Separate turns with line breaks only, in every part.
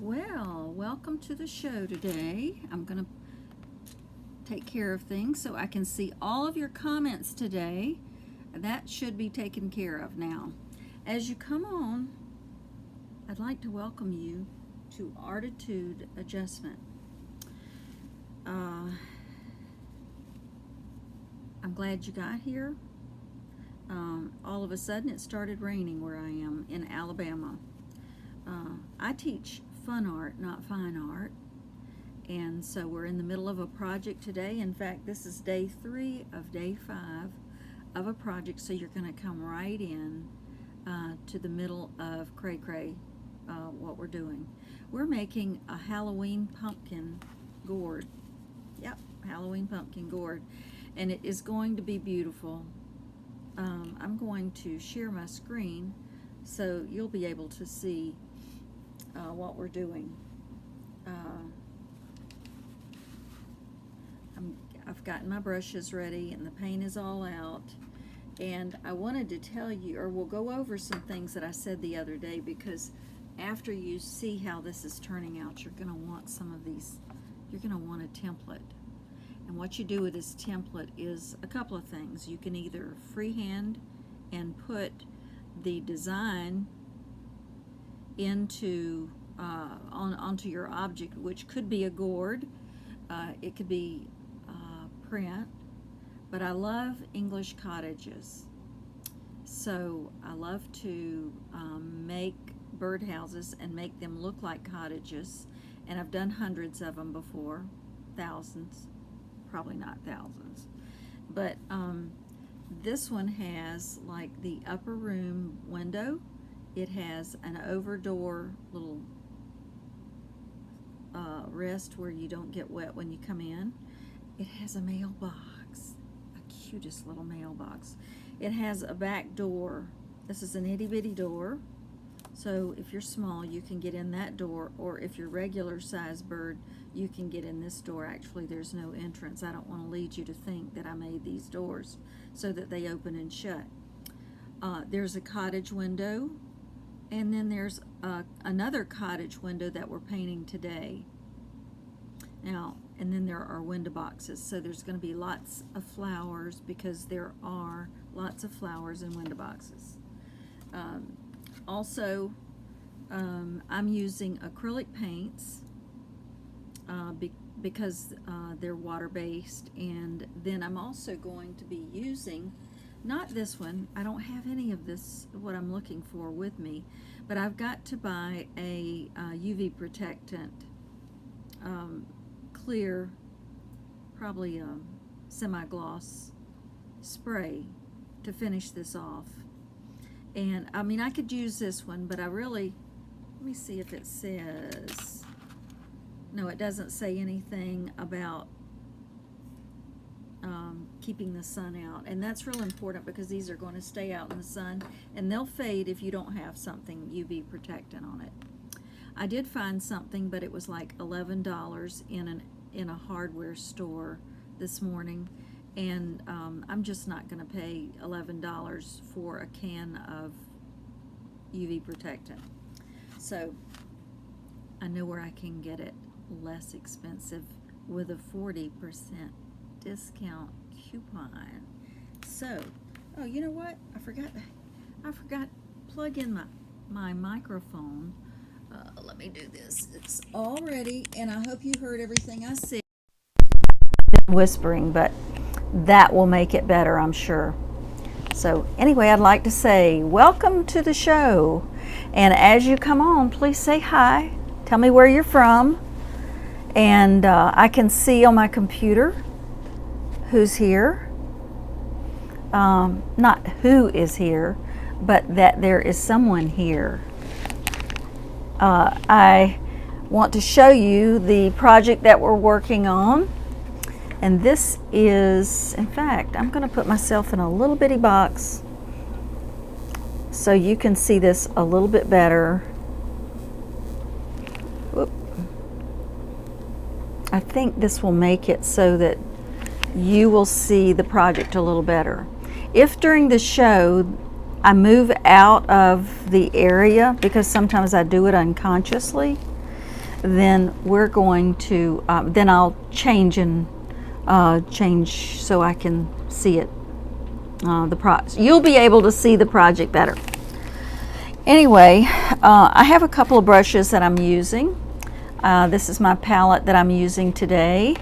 Well, welcome to the show today. I'm going to take care of things so I can see all of your comments today. That should be taken care of now. As you come on, I'd like to welcome you to ARTitude adjustment. I'm glad you got here. All of a sudden it started raining where I am in Alabama. I teach fun art, not fine art, and so we're in the middle of a project today. In fact, this is day 3 of day 5 of a project, so you're going to come right in to the middle of cray-cray, what we're doing. We're making a Halloween pumpkin gourd. Yep, Halloween pumpkin gourd, and it is going to be beautiful. I'm going to share my screen so you'll be able to see what we're doing. I've gotten my brushes ready and the paint is all out, and I wanted to tell you, or we'll go over some things that I said the other day, because after you see how this is turning out, you're going to want some of these. You're going to want a template, and what you do with this template is a couple of things. You can either freehand and put the design into onto your object, which could be a gourd, it could be print, but I love English cottages, so I love to make birdhouses and make them look like cottages, and I've done hundreds of them before, thousands, probably not thousands, but this one has like the upper room window. It has an over door little rest where you don't get wet when you come in. It has a mailbox, a cutest little mailbox. It has a back door. This is an itty bitty door, so if you're small you can get in that door, or if you're regular size bird you can get in this door. Actually, there's no entrance. I don't want to lead you to think that I made these doors so that they open and shut. There's a cottage window, and then there's another cottage window that we're painting today. Now, and then there are window boxes, so there's going to be lots of flowers because there are lots of flowers in window boxes. Also, I'm using acrylic paints because they're water-based, and then I'm also going to be using, not this one, I don't have any of this, what I'm looking for, with me, but I've got to buy a UV protectant, clear, probably a semi-gloss spray to finish this off. And I mean, I could use this one, but I really, let me see if it says, no, it doesn't say anything about keeping the sun out, and that's real important because these are going to stay out in the sun and they'll fade if you don't have something UV protectant on it. I did find something, but it was like $11 in a hardware store this morning, and I'm just not going to pay $11 for a can of UV protectant. So I know where I can get it less expensive with a 40% discount coupon. So, oh, you know what? I forgot to plug in my microphone. Let me do this. It's all ready, and I hope you heard everything I said. Whispering, but that will make it better, I'm sure. So anyway, I'd like to say welcome to the show, and as you come on, please say hi. Tell me where you're from, and I can see on my computer who's here. Not who is here, but that there is someone here. I want to show you the project that we're working on, and this is, in fact, I'm going to put myself in a little bitty box so you can see this a little bit better. Whoop. I think this will make it so that you will see the project a little better. If during the show I move out of the area, because sometimes I do it unconsciously, then we're going to, then I'll change so I can see it. You'll be able to see the project better. Anyway, I have a couple of brushes that I'm using. This is my palette that I'm using today,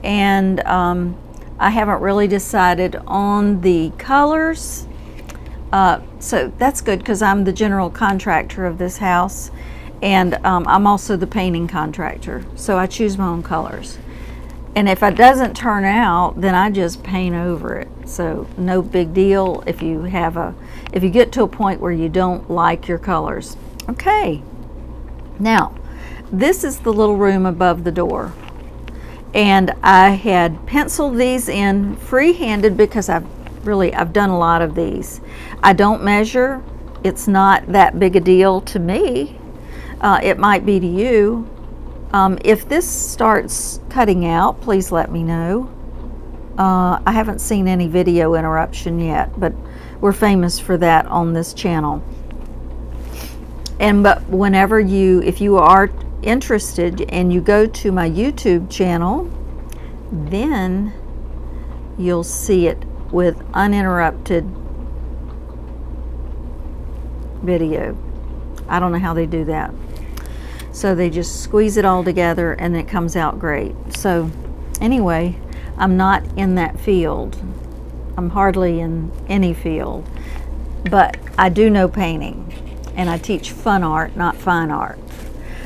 and I haven't really decided on the colors, so that's good because I'm the general contractor of this house, and I'm also the painting contractor, so I choose my own colors. And if it doesn't turn out, then I just paint over it. So no big deal if you get to a point where you don't like your colors. Okay, now this is the little room above the door. And I had penciled these in free-handed because I've done a lot of these. I don't measure. It's not that big a deal to me. It might be to you. If this starts cutting out, please let me know. I haven't seen any video interruption yet, but we're famous for that on this channel. But whenever if you are interested and you go to my YouTube channel, then you'll see it with uninterrupted video. I don't know how they do that. So they just squeeze it all together and it comes out great. So anyway, I'm not in that field. I'm hardly in any field, but I do know painting, and I teach fun art, not fine art.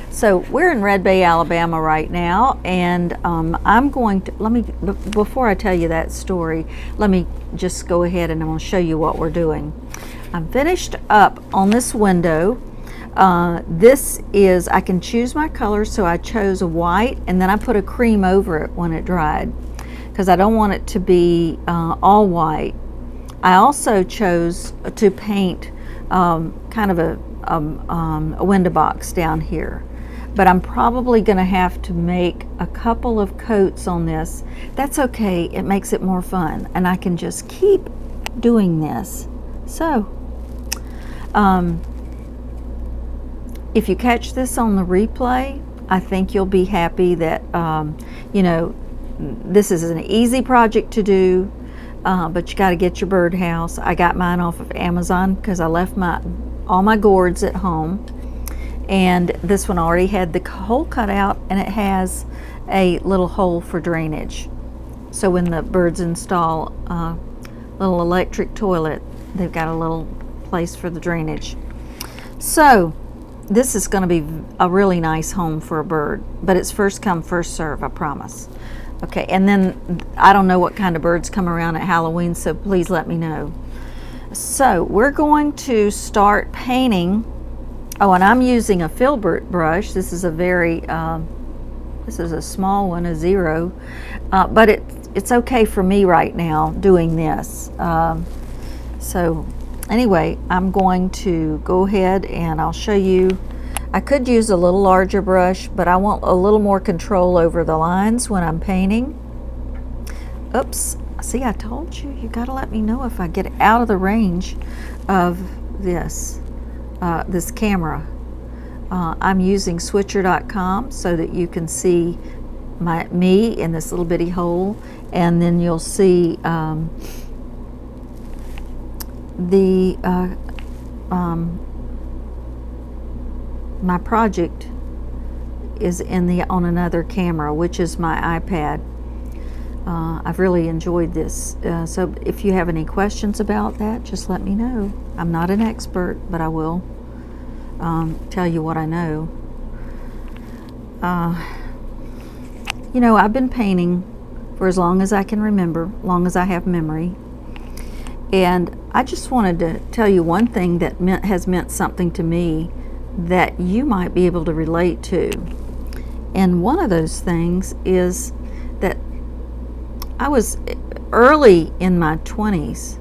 So we're in Red Bay, Alabama right now, and I'm going to, before I tell you that story, let me just go ahead and I'm going to show you what we're doing. I'm finished up on this window. This is, I can choose my colors, so I chose a white and then I put a cream over it when it dried because I don't want it to be all white. I also chose to paint kind of a window box down here, but I'm probably going to have to make a couple of coats on this. That's okay, it makes it more fun and I can just keep doing this. So if you catch this on the replay, I think you'll be happy that, you know, this is an easy project to do, but you got to get your birdhouse. I got mine off of Amazon because I left all my gourds at home, and this one already had the hole cut out, and it has a little hole for drainage. So when the birds install a little electric toilet, they've got a little place for the drainage. So this is going to be a really nice home for a bird, but it's first come, first serve, I promise. Okay, and then I don't know what kind of birds come around at Halloween, so please let me know. So we're going to start painting. Oh, and I'm using a filbert brush. This is a very, this is a small one, a 0, but it's okay for me right now doing this. So anyway, I'm going to go ahead and I'll show you. I could use a little larger brush, but I want a little more control over the lines when I'm painting. Oops, see, I told you, you gotta let me know if I get out of the range of this camera. I'm using switcher.com so that you can see me in this little bitty hole, and then you'll see my project is on another camera, which is my iPad. I've really enjoyed this. So if you have any questions about that, just let me know. I'm not an expert, but I will tell you what I know. You know, I've been painting for as long as I can remember, long as I have memory. And I just wanted to tell you one thing that has meant something to me that you might be able to relate to. And one of those things is that I was early in my 20s.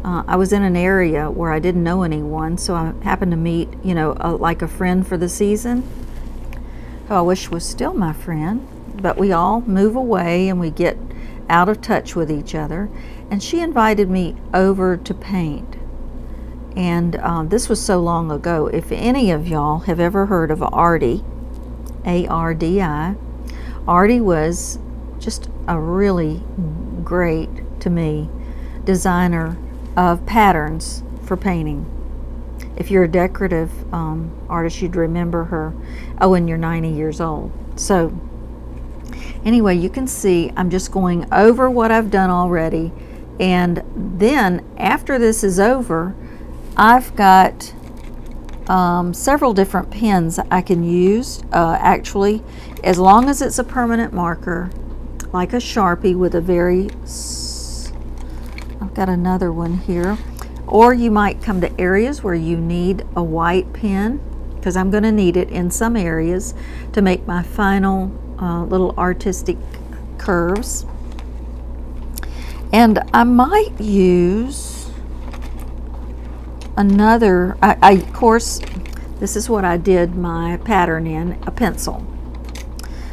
I was in an area where I didn't know anyone, so I happened to meet, you know, like a friend for the season, who I wish was still my friend, but we all move away and we get out of touch with each other. And she invited me over to paint. And this was so long ago. If any of y'all have ever heard of A-R-D-I. Artie was just a really great, to me, designer of patterns for painting. If you're a decorative artist, you'd remember her. Oh, and you're 90 years old. So anyway, you can see I'm just going over what I've done already, and then after this is over, I've got several different pens I can use. Actually, as long as it's a permanent marker, like a Sharpie with a very, I've got another one here. Or you might come to areas where you need a white pen, because I'm going to need it in some areas to make my final little artistic curves. And I might use another, of course, this is what I did my pattern in, a pencil.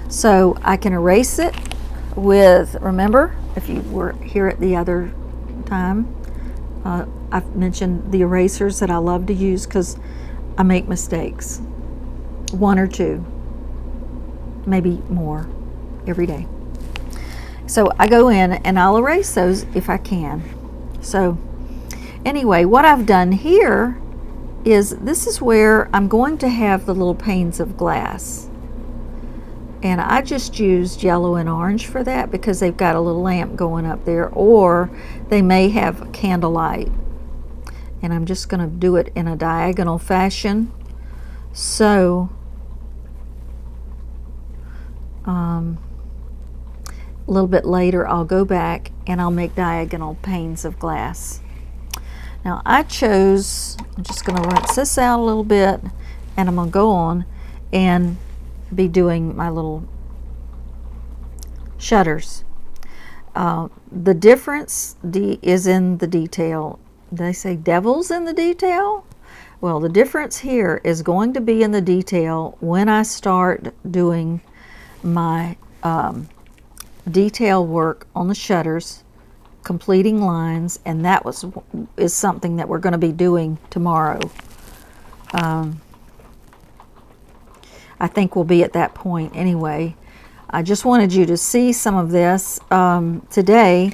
So I can erase it with, remember, if you were here at the other time, I've mentioned the erasers that I love to use because I make mistakes. One or two, maybe more, every day. So I go in and I'll erase those if I can. So anyway, what I've done here is, this is where I'm going to have the little panes of glass. And I just used yellow and orange for that because they've got a little lamp going up there, or they may have candlelight. And I'm just going to do it in a diagonal fashion. So a little bit later I'll go back and I'll make diagonal panes of glass. Now I chose, I'm just going to rinse this out a little bit, and I'm going to go on and be doing my little shutters. The difference is in the detail. They say devil's in the detail. Well, the difference here is going to be in the detail when I start doing my detail work on the shutters, completing lines, and that is something that we're going to be doing tomorrow. I think we'll be at that point anyway. I just wanted you to see some of this today.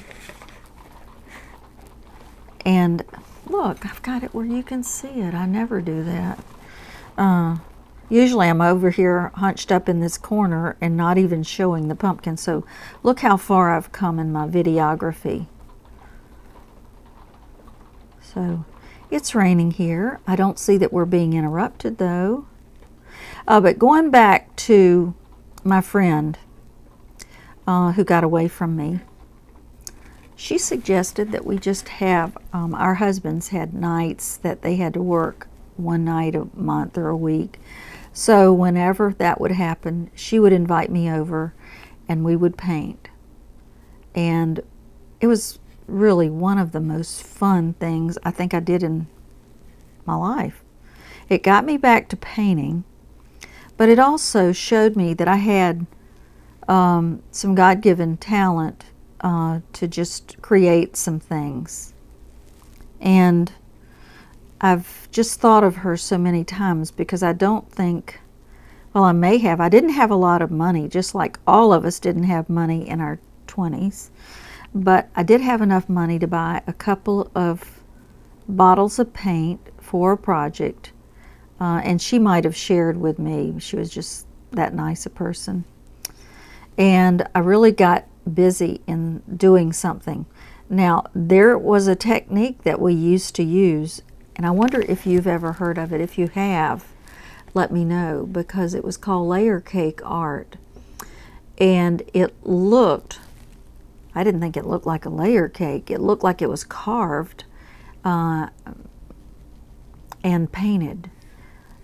And look, I've got it where you can see it. I never do that. Usually I'm over here hunched up in this corner and not even showing the pumpkin. So look how far I've come in my videography. So it's raining here. I don't see that we're being interrupted though. But going back to my friend who got away from me, she suggested that we just have, our husbands had nights that they had to work one night a month or a week. So whenever that would happen, she would invite me over and we would paint. And it was really one of the most fun things I think I did in my life. It got me back to painting. But it also showed me that I had some God-given talent to just create some things. And I've just thought of her so many times because I don't think, well, I may have. I didn't have a lot of money, just like all of us didn't have money in our 20s. But I did have enough money to buy a couple of bottles of paint for a project. And she might have shared with me. She was just that nice a person. And I really got busy in doing something. Now, there was a technique that we used to use, and I wonder if you've ever heard of it. If you have, let me know, because it was called layer cake art. And it looked, I didn't think it looked like a layer cake. It looked like it was carved and painted.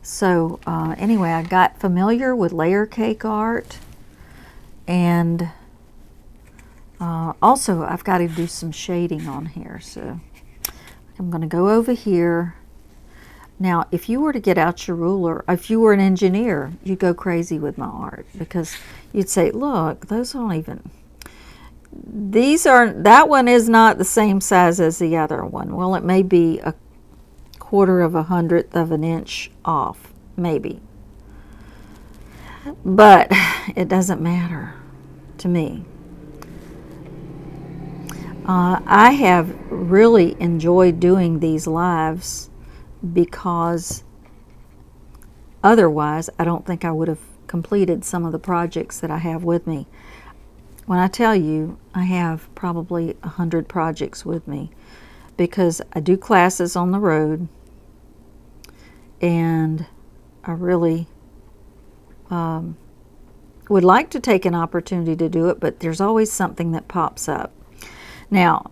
So anyway, I got familiar with layer cake art, and also I've got to do some shading on here. So I'm going to go over here. Now, if you were to get out your ruler, if you were an engineer, you'd go crazy with my art because you'd say, look, those don't even, these aren't, that one is not the same size as the other one. Well, it may be a 1/4 of a 100th of an inch off, maybe. but it doesn't matter to me. I have really enjoyed doing these lives because otherwise I don't think I would have completed some of the projects that I have with me. When I tell you, I have probably 100 projects with me because I do classes on the road, and I really would like to take an opportunity to do it, but there's always something that pops up. Now,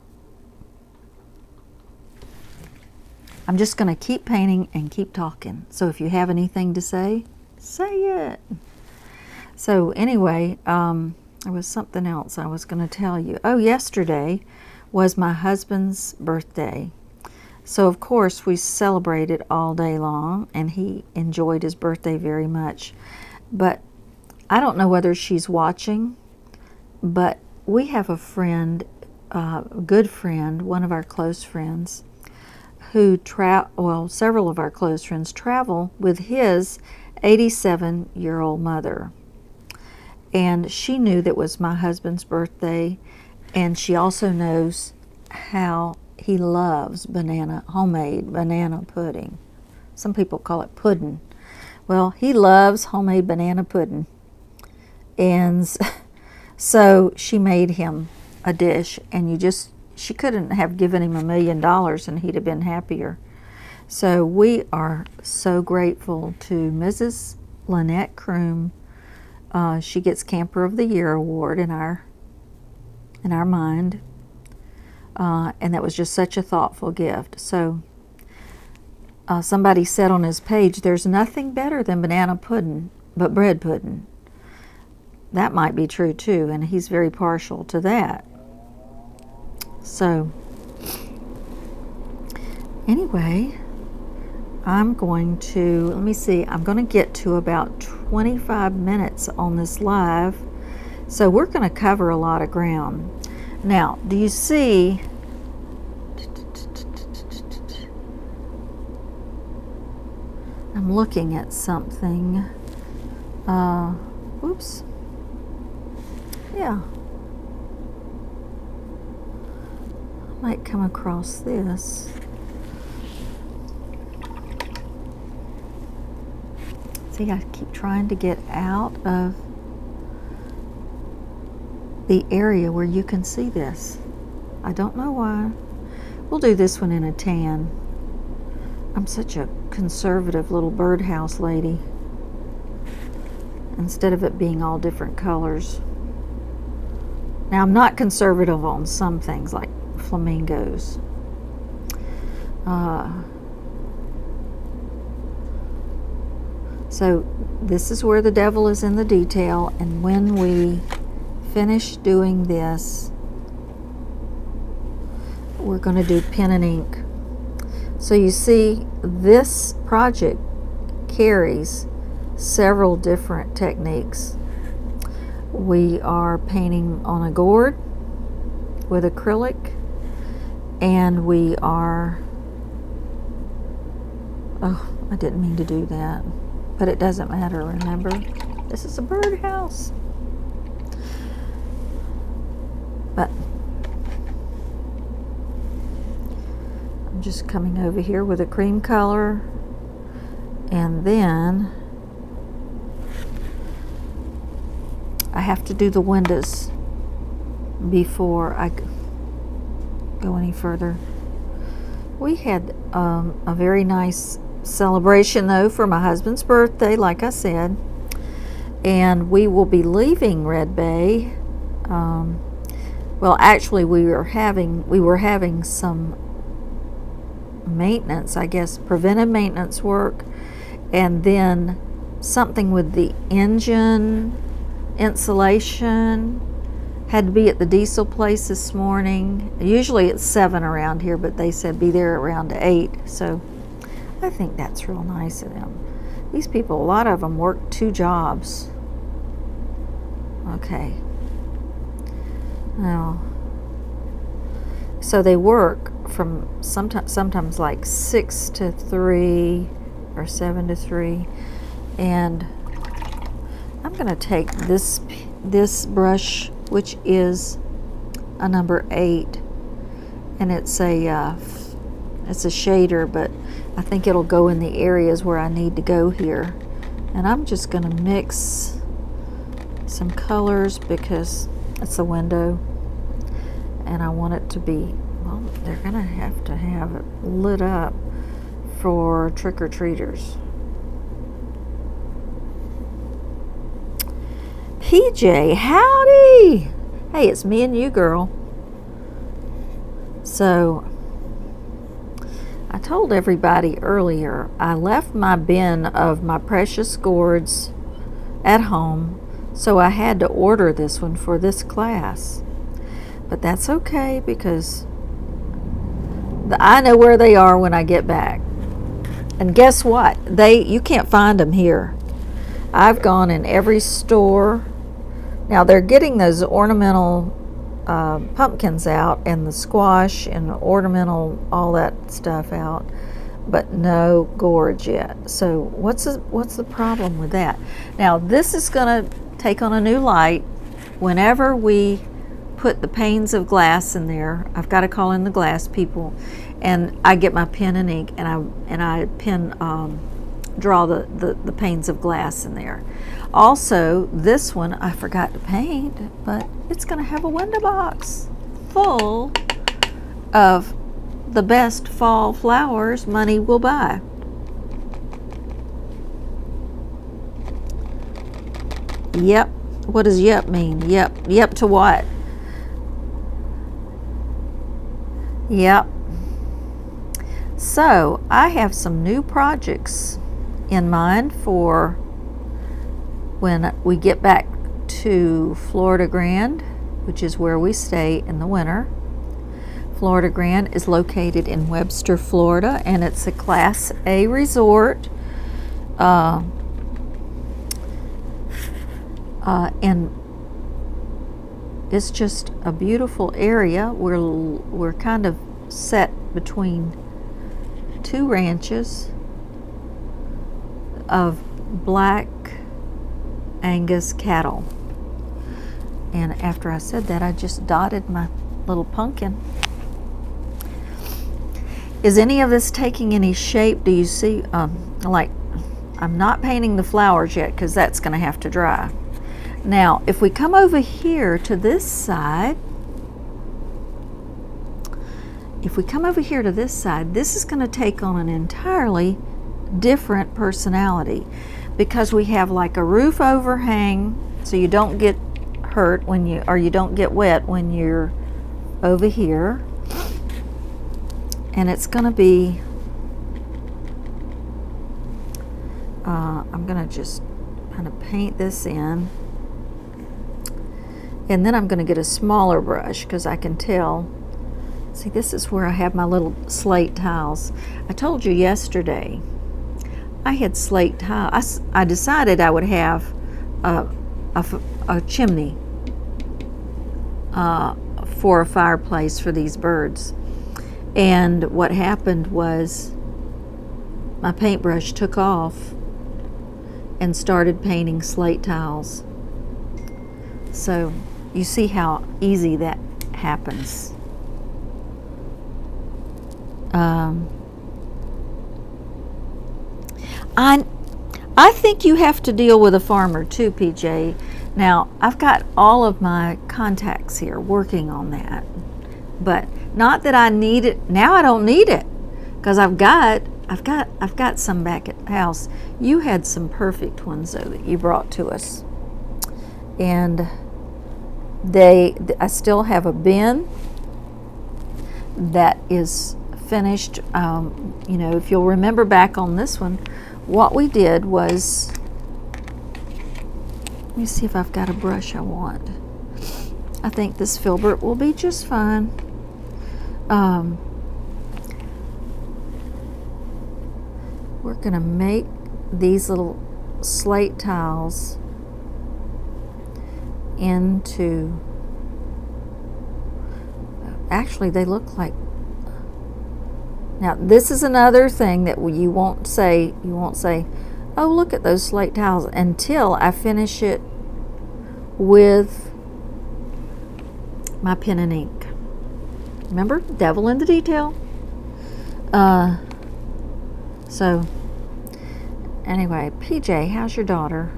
I'm just going to keep painting and keep talking. So if you have anything to say, say it. So anyway, there was something else I was going to tell you. Oh, yesterday was my husband's birthday. So of course we celebrated all day long, and he enjoyed his birthday very much. But I don't know whether she's watching, but we have a friend, a good friend, one of our close friends, who several of our close friends travel with his 87-year-old mother. And she knew that it was my husband's birthday, and she also knows how he loves homemade banana pudding. Some people call it pudding. Well, he loves homemade banana pudding. And so she made him a dish, and she couldn't have given him $1 million and he'd have been happier. So we are so grateful to Mrs. Lynette Kroom. She gets Camper of the Year award in our mind. And that was just such a thoughtful gift. So somebody said on his page, there's nothing better than banana pudding but bread pudding. That might be true too, and he's very partial to that. So anyway, I'm going to, let me see, I'm going to get to about 25 minutes on this live. So we're going to cover a lot of ground. Now, do you see, I'm looking at something. Whoops. Yeah. I might come across this. See, I keep trying to get out of the area where you can see this. I don't know why. We'll do this one in a tan. I'm such a conservative little birdhouse lady. Instead of it being all different colors. Now, I'm not conservative on some things like flamingos. So this is where the devil is in the detail, and when we finish doing this, we're going to do pen and ink. So you see, this project carries several different techniques. We are painting on a gourd with acrylic, and we are, oh, I didn't mean to do that, but it doesn't matter, remember? This is a birdhouse. But I'm just coming over here with a cream color, and then I have to do the windows before I go any further. We had a very nice celebration though for my husband's birthday, like I said, and we will be leaving Red Bay. Well, actually we were having some maintenance, I guess, preventive maintenance work, and then something with the engine insulation had to be at the diesel place this morning. Usually it's 7 around here, but they said be there around 8, so I think that's real nice of them. These people, a lot of them work 2 jobs. Okay. Now, so they work from sometimes like 6 to 3 or 7 to 3, and I'm going to take this brush, which is a number 8, and it's a shader, but I think it'll go in the areas where I need to go here. And I'm just going to mix some colors because it's a window, and I want it to be, well, they're going to have it lit up for trick-or-treaters. PJ, howdy! Hey, it's me and you, girl. So, I told everybody earlier, I left my bin of my precious gourds at home, so I had to order this one for this class. But that's okay because I know where they are when I get back. And guess what? You can't find them here. I've gone in every store. Now they're getting those ornamental pumpkins out and the squash and ornamental all that stuff out, but no gourds yet. So what's the problem with that? Now this is going to take on a new light whenever we put the panes of glass in there. I've got to call in the glass people, and I get my pen and ink, and I draw the panes of glass in there. Also, this one I forgot to paint, but it's going to have a window box full of the best fall flowers money will buy. Yep. What does yep mean? Yep. Yep to what? Yep. So, I have some new projects in mind for when we get back to Florida Grand, which is where we stay in the winter. Florida Grand is located in Webster, Florida, and it's a Class A resort. And it's just a beautiful area. We're kind of set between two ranches of black Angus cattle. And after I said that, I just dotted my little pumpkin. Is any of this taking any shape? Do you see, like, I'm not painting the flowers yet because that's going to have to dry. Now, if we come over here to this side, this is going to take on an entirely different personality because we have like a roof overhang, so you don't get hurt you don't get wet when you're over here. And it's going to be, I'm going to just kind of paint this in. And then I'm going to get a smaller brush because I can tell. See, this is where I have my little slate tiles. I told you yesterday I had slate tiles. I decided I would have a chimney for a fireplace for these birds. And what happened was my paintbrush took off and started painting slate tiles. So you see how easy that happens. I think you have to deal with a farmer too, PJ. Now, I've got all of my contacts here working on that, but not that I need it. Now I don't need it because I've got some back at the house. You had some perfect ones though that you brought to us, and I still have a bin that is finished. You know, if you'll remember back on this one, what we did was, let me see if I've got a brush I want. I think this filbert will be just fine. We're going to make these little slate tiles into, actually they look like, now this is another thing that you won't say, oh, look at those slate tiles, until I finish it with my pen and ink. Remember, devil in the detail. So anyway, PJ, how's your daughter?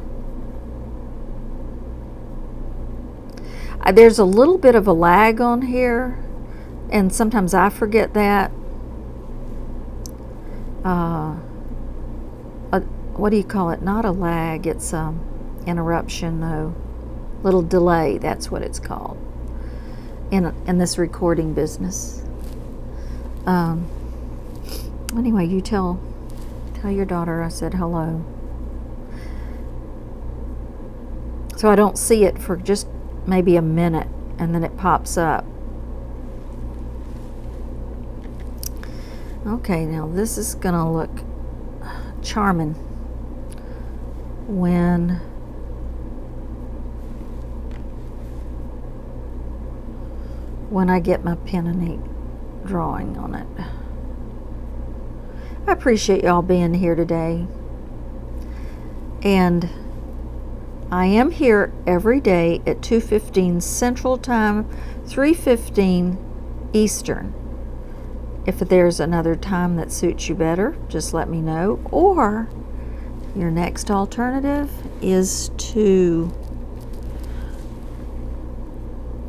There's a little bit of a lag on here, and sometimes I forget that. What do you call it? Not a lag, it's interruption though. Little delay, that's what it's called in this recording business. Anyway, you tell your daughter I said hello. So I don't see it for just maybe a minute, and then it pops up. Okay, now this is gonna look charming when I get my pen and ink drawing on it. I appreciate y'all being here today, and I am here every day at 2:15 Central Time, 3:15 Eastern. If there's another time that suits you better, just let me know. Or your next alternative is to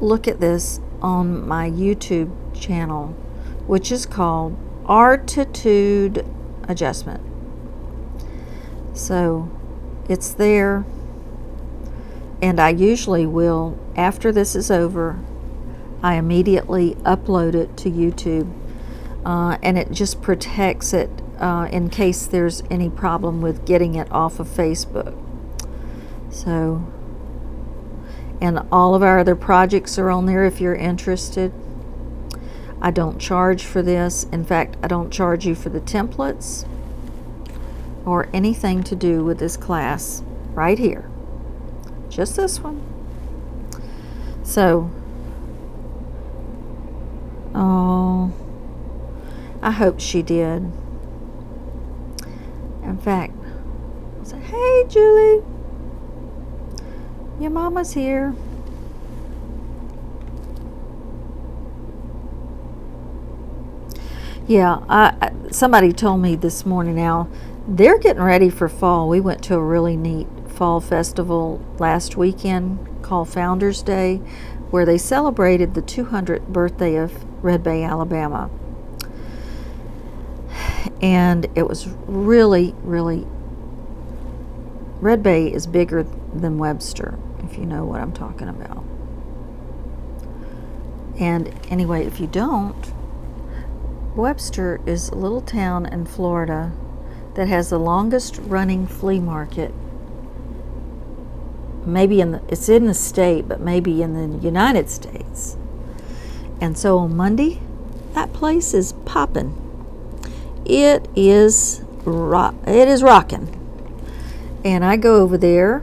look at this on my YouTube channel, which is called ARTitude Adjustment. So it's there, and I usually will, after this is over, I immediately upload it to YouTube, and it just protects it in case there's any problem with getting it off of Facebook. So, and all of our other projects are on there if you're interested. I don't charge for this. In fact, I don't charge you for the templates or anything to do with this class right here. Just this one. So, oh, I hope she did. In fact, I said, hey, Julie, your mama's here. Yeah, somebody told me this morning now, they're getting ready for fall. We went to a really neat fall festival last weekend called Founders Day, where they celebrated the 200th birthday of Red Bay, Alabama. And it was really, really, Red Bay is bigger than Webster, if you know what I'm talking about. And anyway, if you don't, Webster is a little town in Florida that has the longest running flea market. Maybe it's in the state, but maybe in the United States. And so on Monday, that place is popping. It is rocking. And I go over there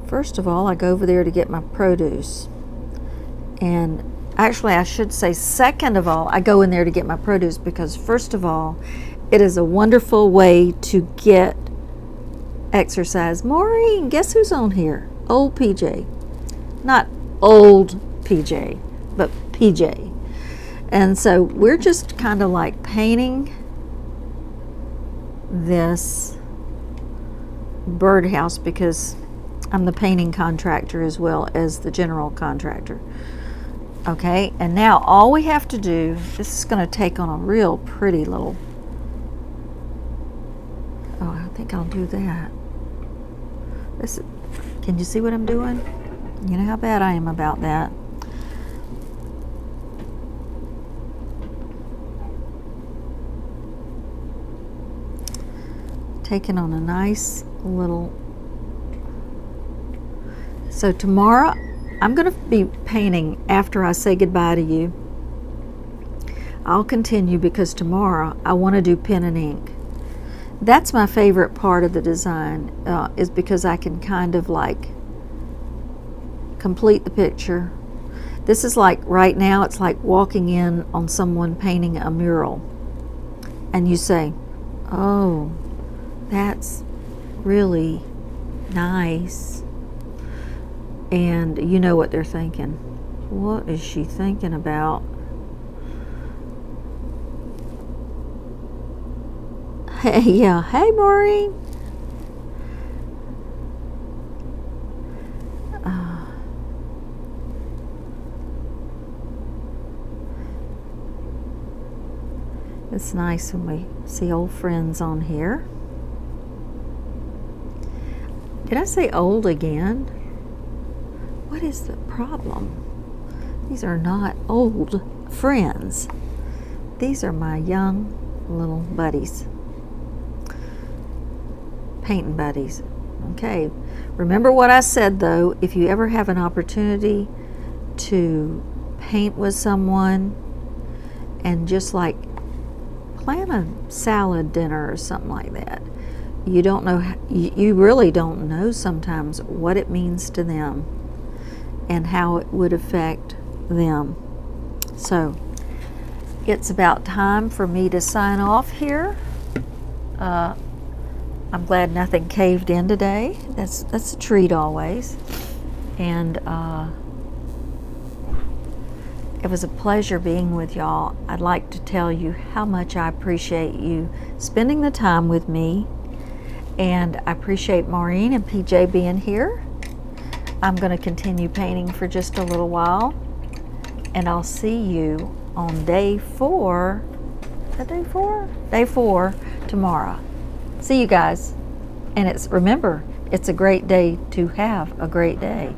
first of all, I go over there to get my produce. And actually, I should say, second of all, I go in there to get my produce because, first of all, it is a wonderful way to get exercise. Maureen, guess who's on here? Old PJ. Not old PJ, but PJ. And so we're just kind of like painting this birdhouse because I'm the painting contractor as well as the general contractor. Okay, and now all we have to do, this is going to take on a real pretty little, oh, I think I'll do that. Can you see what I'm doing? You know how bad I am about that. Taking on a nice little, so tomorrow I'm going to be painting after I say goodbye to you. I'll continue because tomorrow I want to do pen and ink. That's my favorite part of the design, is because I can kind of like complete the picture. This is like, right now, it's like walking in on someone painting a mural. And you say, Oh, that's really nice. And you know what they're thinking. What is she thinking about? Hey, yeah. Hey, Maureen. It's nice when we see old friends on here. Did I say old again? What is the problem? These are not old friends. These are my young little buddies. Painting buddies. Okay. Remember what I said though, if you ever have an opportunity to paint with someone and just like plan a salad dinner or something like that. You don't know, you really don't know sometimes what it means to them and how it would affect them. So it's about time for me to sign off here. I'm glad nothing caved in today. That's a treat always. And it was a pleasure being with y'all. I'd like to tell you how much I appreciate you spending the time with me, and I appreciate Maureen and PJ being here. I'm going to continue painting for just a little while, and I'll see you on day 4. Is that day 4? Day 4 tomorrow. See you guys. And remember, it's a great day to have a great day.